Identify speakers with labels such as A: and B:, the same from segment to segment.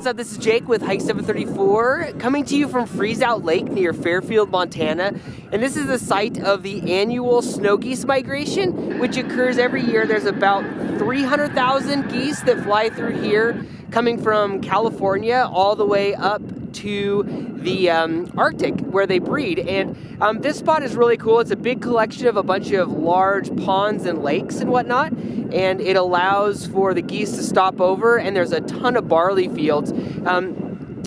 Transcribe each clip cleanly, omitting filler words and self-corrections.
A: what's up? This is Jake with Hike 734, coming to you from Freezout Lake near Fairfield, Montana. And this is the site of the annual snow geese migration, which occurs every year. There's about 300,000 geese that fly through here, coming from California all the way up to the Arctic, where they breed. And this spot is really cool. It's a big collection of a bunch of large ponds and lakes and whatnot, and it allows for the geese to stop over, and there's a ton of barley fields.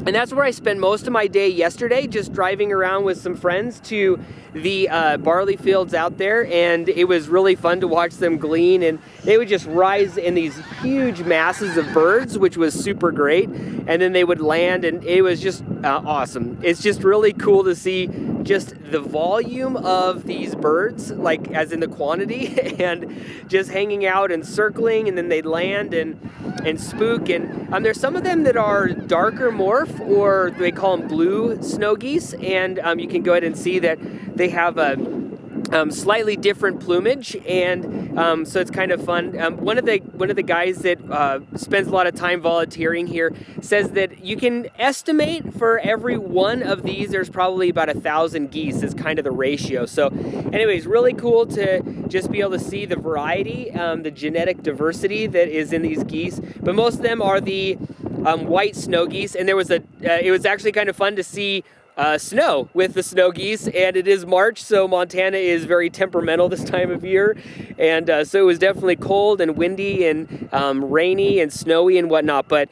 A: And that's where I spent most of my day yesterday, just driving around with some friends to the barley fields out there, and it was really fun to watch them glean, and they would just rise in these huge masses of birds, which was super great, and then they would land, and it was just awesome. It's just really cool to see just the volume of these birds, like as in the quantity, and just hanging out and circling, and then they'd land and spook. And there's some of them that are darker morph, or they call them blue snow geese, and you can go ahead and see that they have a slightly different plumage, and so it's kind of fun. One of the guys that spends a lot of time volunteering here says that you can estimate for every one of these there's probably about 1,000 geese is kind of the ratio. So anyways, really cool to just be able to see the variety, the genetic diversity that is in these geese. But most of them are the white snow geese, and it was actually kind of fun to see snow with the snow geese, and it is March, so Montana is very temperamental this time of year, and so it was definitely cold and windy and rainy and snowy and whatnot, but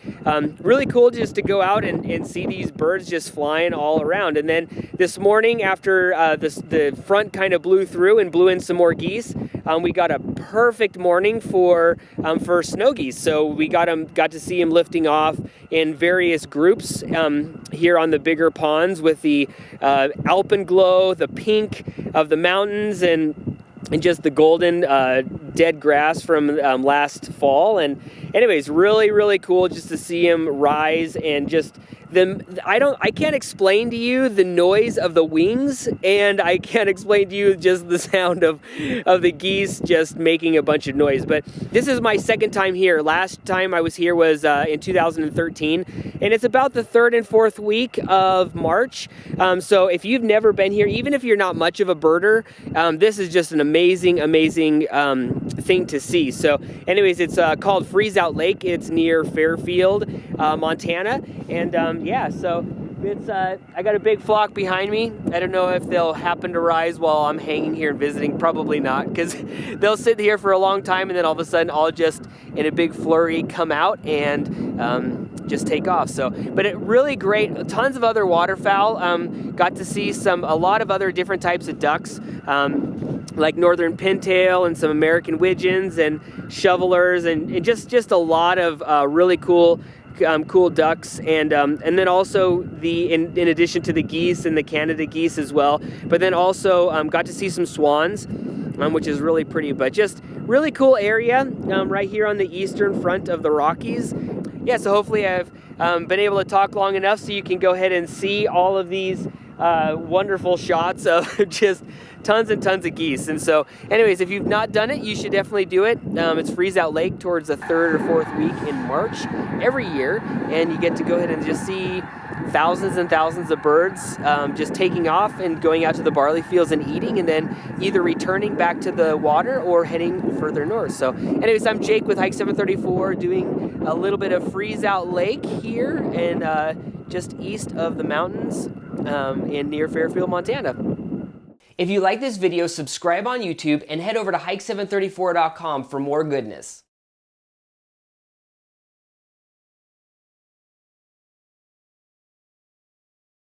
A: really cool just to go out and see these birds just flying all around. And then this morning, after the front kind of blew through and blew in some more geese, we got a perfect morning for snow geese. So we got to see them lifting off in various groups here on the bigger ponds, with the alpenglow, the pink of the mountains, and just the golden dead grass from last fall. And anyways, really, really cool just to see them rise, and just I can't explain to you the noise of the wings, and I can't explain to you just the sound of the geese just making a bunch of noise. But this is my second time here. Last time I was here was in 2013, and it's about the 3rd and 4th week of March. So if you've never been here, even if you're not much of a birder, this is just an amazing, amazing thing to see. So anyways, it's called Freezout Lake. It's near Fairfield, Montana, and yeah, so it's I got a big flock behind me. I don't know if they'll happen to rise while I'm hanging here and visiting. Probably not, because they'll sit here for a long time, and then all of a sudden I'll just in a big flurry come out and just take off. So, but it really great. Tons of other waterfowl. Got to see a lot of other different types of ducks, like northern pintail and some American Wigeons and shovelers, and just a lot of really cool ducks, and then also in addition to the geese and the Canada geese as well. But then also got to see some swans, which is really pretty. But just really cool area right here on the eastern front of the Rockies. Yeah, so hopefully I've been able to talk long enough so you can go ahead and see all of these wonderful shots of just tons and tons of geese. And so anyways, if you've not done it, you should definitely do it. It's Freezout Lake towards the 3rd or 4th week in March every year, and you get to go ahead and just see thousands and thousands of birds just taking off and going out to the barley fields and eating, and then either returning back to the water or heading further north. So anyways, I'm Jake with Hike 734, doing a little bit of Freezout Lake here, and just east of the mountains in near Fairfield, Montana. If you like this video, subscribe on YouTube and head over to hike734.com for more goodness.